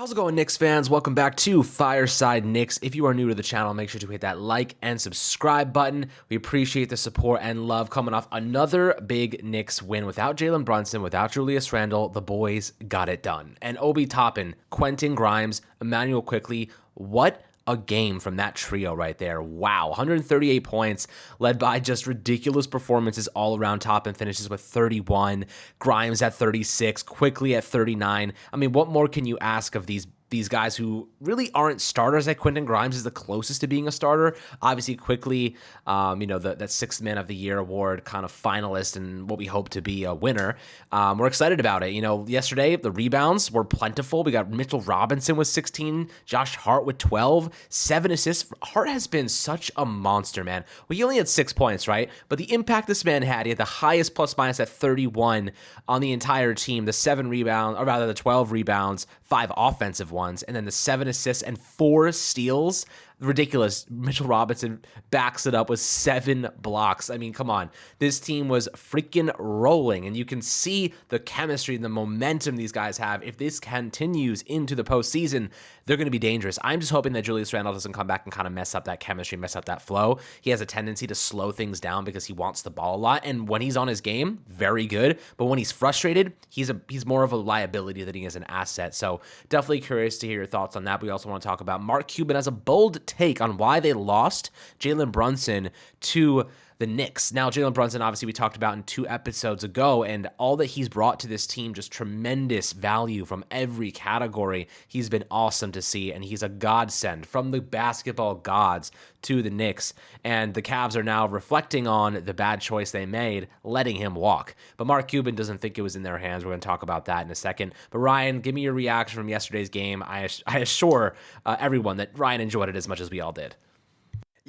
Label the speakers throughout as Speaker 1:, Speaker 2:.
Speaker 1: How's it going, Knicks fans? Welcome back to Fireside Knicks. If you are new to the channel, make sure to hit that like and subscribe button. We appreciate the support and love coming off another big Knicks win. Without Jalen Brunson, without Julius Randle, the boys got it done. And Obi Toppin, Quentin Grimes, Emmanuel Quickley, what a game from that trio right there. Wow, 138 points, led by just ridiculous performances all around. Toppin finishes with 31, Grimes at 36, Quickley at 39. I mean, what more can you ask of these guys who really aren't starters? Like Quentin Grimes is the closest to being a starter. Obviously, Quickley, that Sixth Man of the Year award kind of finalist and what we hope to be a winner. We're excited about it. Yesterday, the rebounds were plentiful. We got Mitchell Robinson with 16, Josh Hart with 12, 7 assists. Hart has been such a monster, man. Well, he only had 6 points, right? But the impact this man had, he had the highest plus minus at 31 on the entire team. The 12 rebounds, 5 offensive ones, and then the 7 assists and 4 steals. Ridiculous. Mitchell Robinson backs it up with 7 blocks. I mean, come on. This team was freaking rolling, and you can see the chemistry and the momentum these guys have. If this continues into the postseason, they're going to be dangerous. I'm just hoping that Julius Randle doesn't come back and kind of mess up that chemistry, mess up that flow. He has a tendency to slow things down because he wants the ball a lot, and when he's on his game, very good. But when he's frustrated, he's more of a liability than he is an asset. So definitely curious to hear your thoughts on that. We also want to talk about Mark Cuban as a bold take on why they lost Jalen Brunson to the Knicks. Now, Jalen Brunson, obviously, we talked about in 2 episodes ago, and all that he's brought to this team, just tremendous value from every category. He's been awesome to see, and he's a godsend from the basketball gods to the Knicks. And the Cavs are now reflecting on the bad choice they made, letting him walk. But Mark Cuban doesn't think it was in their hands. We're going to talk about that in a second. But Ryan, give me your reaction from yesterday's game. I assure everyone that Ryan enjoyed it as much as we all did.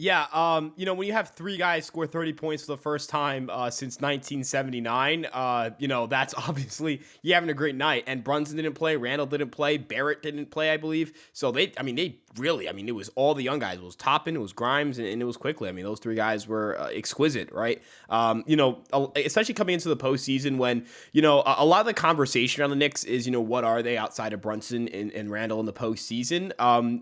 Speaker 2: Yeah, when you have 3 guys score 30 points for the first time since 1979, that's obviously you having a great night. And Brunson didn't play, Randall didn't play, Barrett didn't play, I believe. So it was all the young guys. It was Toppin, it was Grimes, and it was Quickley. I mean, those 3 guys were exquisite, right? Especially coming into the postseason when, a lot of the conversation around the Knicks is, what are they outside of Brunson and Randall in the postseason?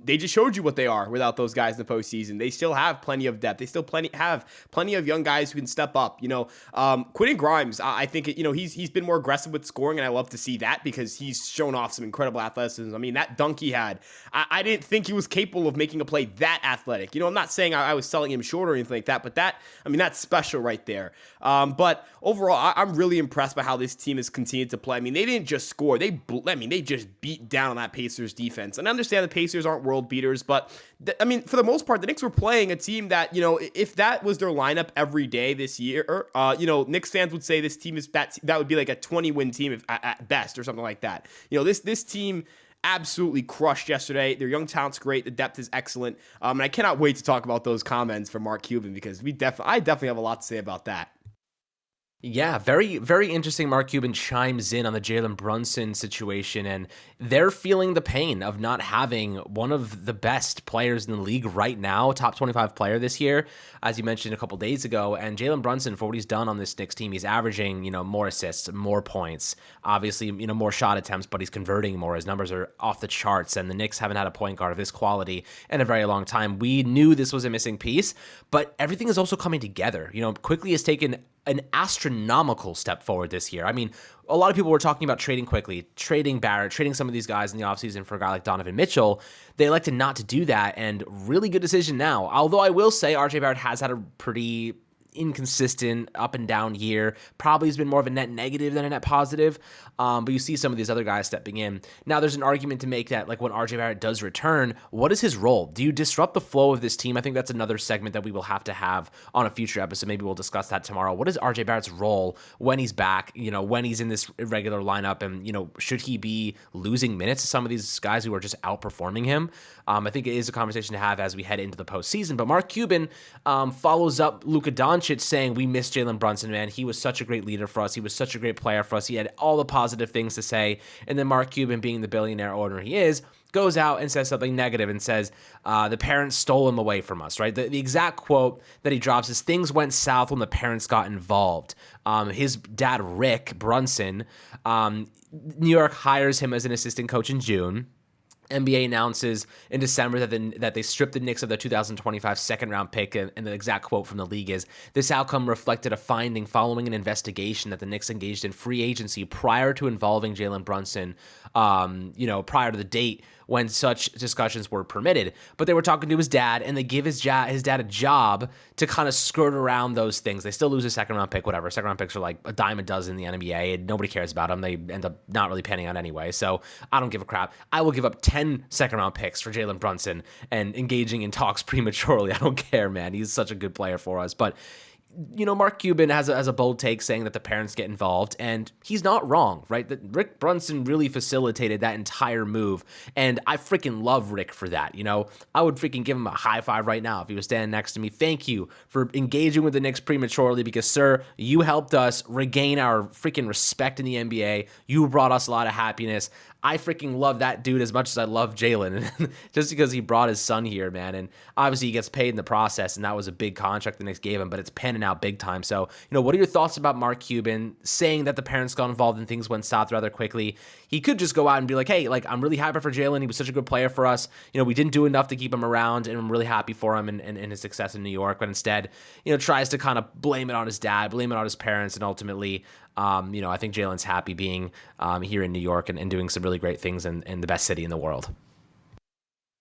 Speaker 2: They just showed you what they are without those guys in the postseason. They still have plenty of depth. They still have plenty of young guys who can step up. Quentin Grimes, I think he's been more aggressive with scoring, and I love to see that because he's shown off some incredible athleticism. I mean, that dunk he had, I didn't think he was capable of making a play that athletic. I'm not saying I was selling him short or anything like that, but that's special right there. But overall, I'm really impressed by how this team has continued to play. I mean, they didn't just score; they just beat down on that Pacers defense. And I understand the Pacers aren't world beaters, but for the most part, the Knicks were playing a team that, if that was their lineup every day this year, Knicks fans would say this team is that would be like a 20-win team at best or something like that. This team absolutely crushed yesterday. Their young talent's great. The depth is excellent. And I cannot wait to talk about those comments from Mark Cuban because I definitely have a lot to say about that.
Speaker 1: Yeah, very, very interesting. Mark Cuban chimes in on the Jalen Brunson situation, and they're feeling the pain of not having one of the best players in the league right now, top 25 player this year, as you mentioned a couple days ago. And Jalen Brunson, for what he's done on this Knicks team, he's averaging, more assists, more points, obviously, more shot attempts, but he's converting more. His numbers are off the charts, and the Knicks haven't had a point guard of this quality in a very long time. We knew this was a missing piece, but everything is also coming together. Quickley has taken an astronomical step forward this year. I mean, a lot of people were talking about trading Quickley, trading Barrett, trading some of these guys in the offseason for a guy like Donovan Mitchell. They elected not to do that, and really good decision now. Although I will say RJ Barrett has had a pretty inconsistent up and down year, probably has been more of a net negative than a net positive, but you see some of these other guys stepping in. Now there's an argument to make that, like, when RJ Barrett does return, what is his role? Do you disrupt the flow of this team? I think that's another segment that we will have to have on a future episode. Maybe we'll discuss that tomorrow. What is RJ Barrett's role when he's back, when he's in this irregular lineup, and should he be losing minutes to some of these guys who are just outperforming him? I think it is a conversation to have as we head into the postseason. But Mark Cuban follows up Luka Doncic saying, we miss Jalen Brunson, man. He was such a great leader for us. He was such a great player for us. He had all the positive things to say. And then Mark Cuban, being the billionaire owner he is, goes out and says something negative and says, the parents stole him away from us, right? The exact quote that he drops is, things went south when the parents got involved. His dad, Rick Brunson, New York hires him as an assistant coach in June. NBA announces in December that they stripped the Knicks of their 2025 second-round pick, and the exact quote from the league is, "This outcome reflected a finding following an investigation that the Knicks engaged in free agency prior to involving Jalen Brunson, prior to the date when such discussions were permitted." But they were talking to his dad, and they give his dad a job to kind of skirt around those things. They still lose a second-round pick, whatever. Second-round picks are like a dime a dozen in the NBA, and nobody cares about them. They end up not really panning out anyway, so I don't give a crap. I will give up 10 second-round picks for Jalen Brunson and engaging in talks prematurely. I don't care, man. He's such a good player for us. But Mark Cuban has a bold take saying that the parents get involved, and he's not wrong, right? That Rick Brunson really facilitated that entire move, and I freaking love Rick for that. I would freaking give him a high five right now if he was standing next to me. Thank you for engaging with the Knicks prematurely, because, sir, you helped us regain our freaking respect in the NBA. You brought us a lot of happiness. I freaking love that dude as much as I love Jalen, just because he brought his son here, man. And obviously he gets paid in the process, and that was a big contract the Knicks gave him, but it's panning out big time. So, what are your thoughts about Mark Cuban saying that the parents got involved and things went south rather quickly? He could just go out and be like, hey, I'm really happy for Jalen. He was such a good player for us. We didn't do enough to keep him around, and I'm really happy for him and his success in New York. But instead, tries to kind of blame it on his dad, blame it on his parents, and ultimately, I think Jalen's happy being here in New York and doing some really great things in the best city in the world.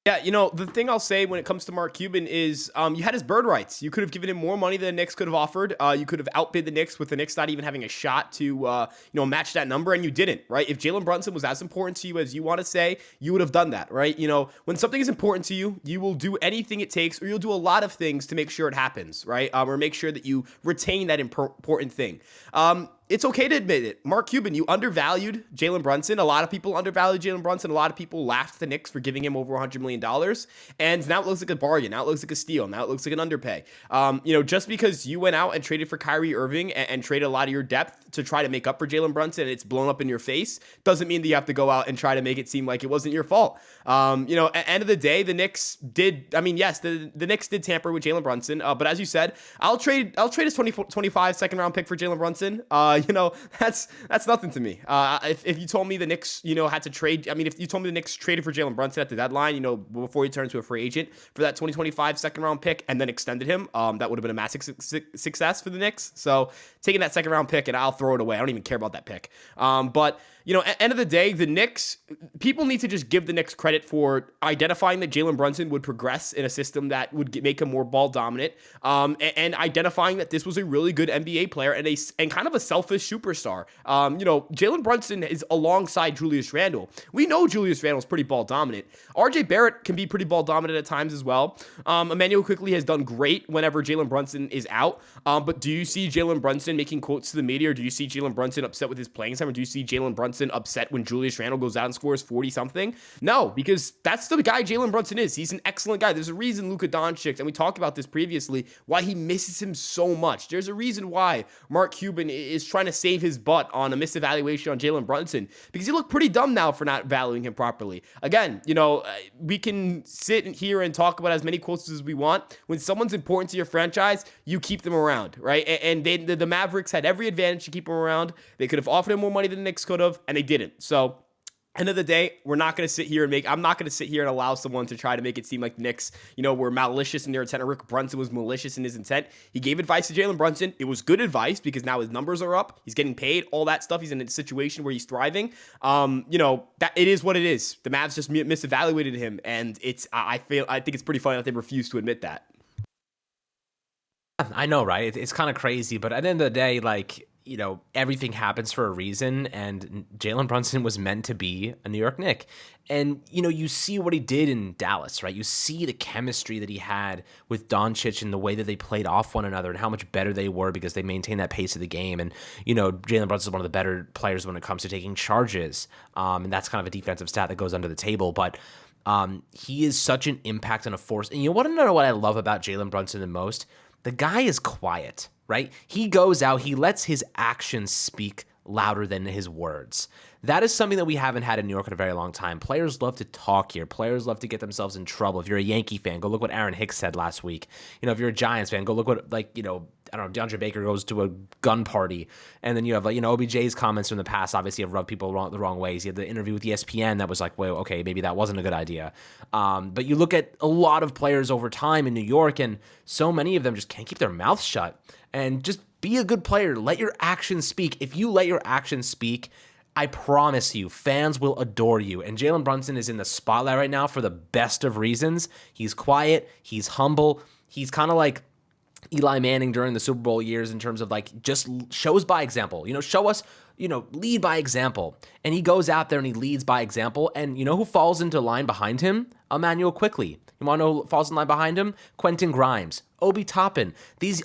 Speaker 2: Yeah, the thing I'll say when it comes to Mark Cuban is you had his bird rights. You could have given him more money than the Knicks could have offered. You could have outbid the Knicks with the Knicks not even having a shot to, match that number, and you didn't, right? If Jalen Brunson was as important to you as you want to say, you would have done that, right? When something is important to you, you will do anything it takes, or you'll do a lot of things to make sure it happens, right? Or make sure that you retain that important thing. It's okay to admit it. Mark Cuban, you undervalued Jalen Brunson. A lot of people undervalued Jalen Brunson. A lot of people laughed at the Knicks for giving him over $100 million. And now it looks like a bargain. Now it looks like a steal. Now it looks like an underpay. Just because you went out and traded for Kyrie Irving and traded a lot of your depth to try to make up for Jalen Brunson, and it's blown up in your face, doesn't mean that you have to go out and try to make it seem like it wasn't your fault. At the end of the day, the Knicks did, the Knicks did tamper with Jalen Brunson. But as you said, I'll trade his 2025 second round pick for Jalen Brunson. That's nothing to me. If you told me the Knicks, had to trade, if you told me the Knicks traded for Jalen Brunson at the deadline, before he turned to a free agent for that 2025 second round pick and then extended him, that would have been a massive success for the Knicks. So taking that second round pick, and I'll throw it away. I don't even care about that pick. But at the end of the day, the Knicks, people need to just give the Knicks credit for identifying that Jalen Brunson would progress in a system that would make him more ball dominant, and identifying that this was a really good NBA player and kind of a selfish superstar. Jalen Brunson is alongside Julius Randle. We know Julius Randle is pretty ball dominant. RJ Barrett can be pretty ball dominant at times as well. Emmanuel Quickley has done great whenever Jalen Brunson is out. But do you see Jalen Brunson making quotes to the media, or do you see Jalen Brunson upset with his playing time, or do you see Jalen Brunson upset when Julius Randle goes out and scores 40-something? No, because that's the guy Jalen Brunson is. He's an excellent guy. There's a reason Luka Doncic, and we talked about this previously, why he misses him so much. There's a reason why Mark Cuban is trying to save his butt on a misevaluation on Jalen Brunson, because he looked pretty dumb now for not valuing him properly. Again, we can sit here and talk about as many quotes as we want. When someone's important to your franchise, you keep them around, right? And the Mavericks had every advantage to keep him around. They could have offered him more money than the Knicks could have, and they didn't. So end of the day, I'm not going to sit here and allow someone to try to make it seem like the Knicks, were malicious in their intent, or Rick Brunson was malicious in his intent. He gave advice to Jalen Brunson. It was good advice because now his numbers are up. He's getting paid, all that stuff. He's in a situation where he's thriving. That it is what it is. The Mavs just misevaluated him, and I think it's pretty funny that they refuse to admit that.
Speaker 1: I know, right? It's kind of crazy, but at the end of the day, everything happens for a reason, and Jalen Brunson was meant to be a New York Knick. And, you see what he did in Dallas, right? You see the chemistry that he had with Doncic and the way that they played off one another and how much better they were because they maintained that pace of the game. And, Jalen Brunson is one of the better players when it comes to taking charges. And that's kind of a defensive stat that goes under the table. But he is such an impact and a force. And you want to know what I love about Jalen Brunson the most? The guy is quiet, right? He goes out, he lets his actions speak louder than his words. That is something that we haven't had in New York in a very long time. Players love to talk here. Players love to get themselves in trouble. If you're a Yankee fan, go look what Aaron Hicks said last week. If you're a Giants fan, go look what, I don't know, DeAndre Baker goes to a gun party. And then you have, like, OBJ's comments from the past obviously have rubbed people the wrong ways. He had the interview with ESPN that was like, well, okay, maybe that wasn't a good idea. But you look at a lot of players over time in New York, and so many of them just can't keep their mouths shut. And just be a good player. Let your actions speak. If you let your actions speak, I promise you, fans will adore you. And Jalen Brunson is in the spotlight right now for the best of reasons. He's quiet. He's humble. He's kind of like Eli Manning during the Super Bowl years in terms of like just shows by example. Show us, lead by example. And he goes out there and he leads by example. And you know who falls into line behind him? Emmanuel Quickly. You want to know who falls in line behind him? Quentin Grimes, Obi Toppin. These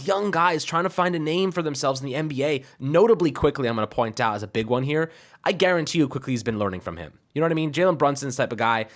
Speaker 1: young guys trying to find a name for themselves in the NBA. Notably Quickly, I'm going to point out as a big one here. I guarantee you Quickly has been learning from him. You know what I mean? Jalen Brunson's type of guy.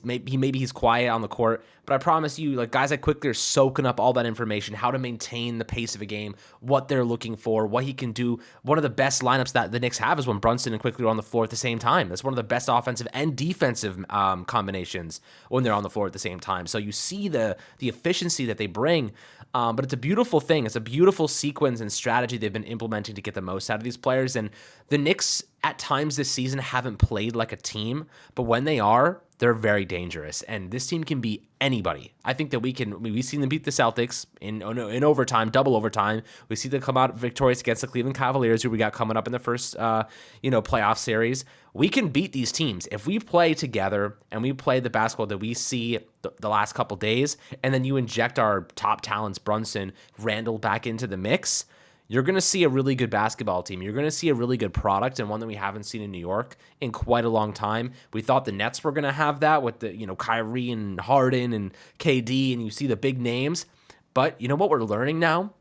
Speaker 1: Maybe he's quiet on the court, but I promise you, like, guys like Quickly are soaking up all that information, how to maintain the pace of a game, what they're looking for, what he can do. One of the best lineups that the Knicks have is when Brunson and Quickly are on the floor at the same time. That's one of the best offensive and defensive combinations when they're on the floor at the same time. So you see the efficiency that they bring, but it's a beautiful thing. It's a beautiful sequence and strategy they've been implementing to get the most out of these players. And the Knicks at times this season haven't played like a team, but when they are, they're very dangerous. And this team can beat anybody. I think that we've seen them beat the Celtics in overtime, double overtime. We see them come out victorious against the Cleveland Cavaliers, who we got coming up in the first, playoff series. We can beat these teams if we play together and we play the basketball that we see the last couple days, and then you inject our top talents, Brunson, Randall, back into the mix. You're going to see a really good basketball team. You're going to see a really good product, and one that we haven't seen in New York in quite a long time. We thought the Nets were going to have that with the, Kyrie and Harden and KD, and you see the big names. But you know what we're learning now?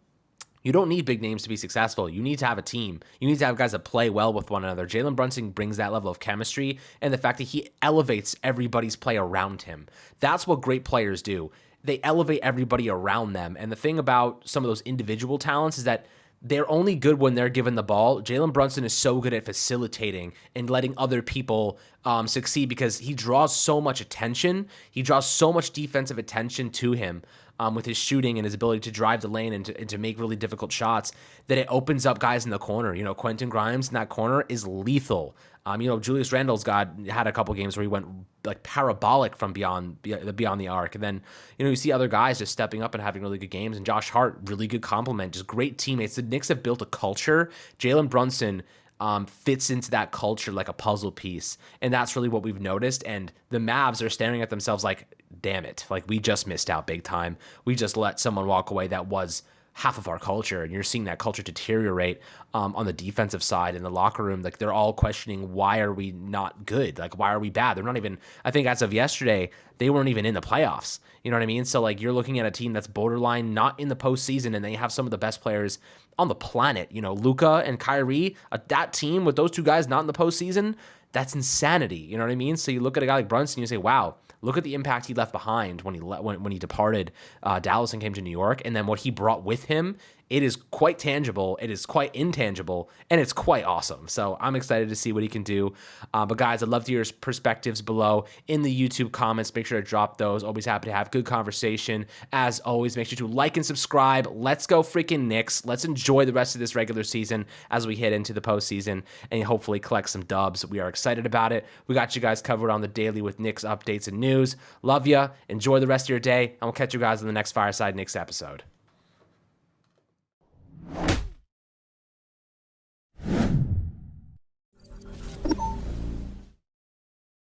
Speaker 1: You don't need big names to be successful. You need to have a team. You need to have guys that play well with one another. Jalen Brunson brings that level of chemistry and the fact that he elevates everybody's play around him. That's what great players do. They elevate everybody around them. And the thing about some of those individual talents is that they're only good when they're given the ball. Jalen Brunson is so good at facilitating and letting other people succeed because he draws so much attention. He draws so much defensive attention to him with his shooting and his ability to drive the lane and to make really difficult shots that it opens up guys in the corner. Quentin Grimes in that corner is lethal. Julius Randle's had a couple games where he went like parabolic from beyond the arc. And then, you see other guys just stepping up and having really good games. And Josh Hart, really good compliment, just great teammates. The Knicks have built a culture. Jalen Brunson fits into that culture like a puzzle piece. And that's really what we've noticed. And the Mavs are staring at themselves like, damn it, like we just missed out big time. We just let someone walk away that was half of our culture, and you're seeing that culture deteriorate on the defensive side in the locker room. Like, they're all questioning, why are we not good? Like, why are we bad? They're not even, I think as of yesterday, they weren't even in the playoffs. You know what I mean? So like, you're looking at a team that's borderline not in the postseason, and they have some of the best players on the planet. Luka and Kyrie, that team with those two guys not in the postseason, that's insanity. You know what I mean? So you look at a guy like Brunson, you say, wow, look at the impact he left behind when he departed Dallas and came to New York, and then what he brought with him. It is quite tangible, it is quite intangible, and it's quite awesome. So I'm excited to see what he can do. But guys, I'd love to hear your perspectives below in the YouTube comments. Make sure to drop those. Always happy to have good conversation. As always, make sure to like and subscribe. Let's go freaking Knicks. Let's enjoy the rest of this regular season as we head into the postseason and hopefully collect some dubs. We are excited about it. We got you guys covered on the daily with Knicks updates and news. Love ya. Enjoy the rest of your day, and we'll catch you guys in the next Fireside Knicks episode.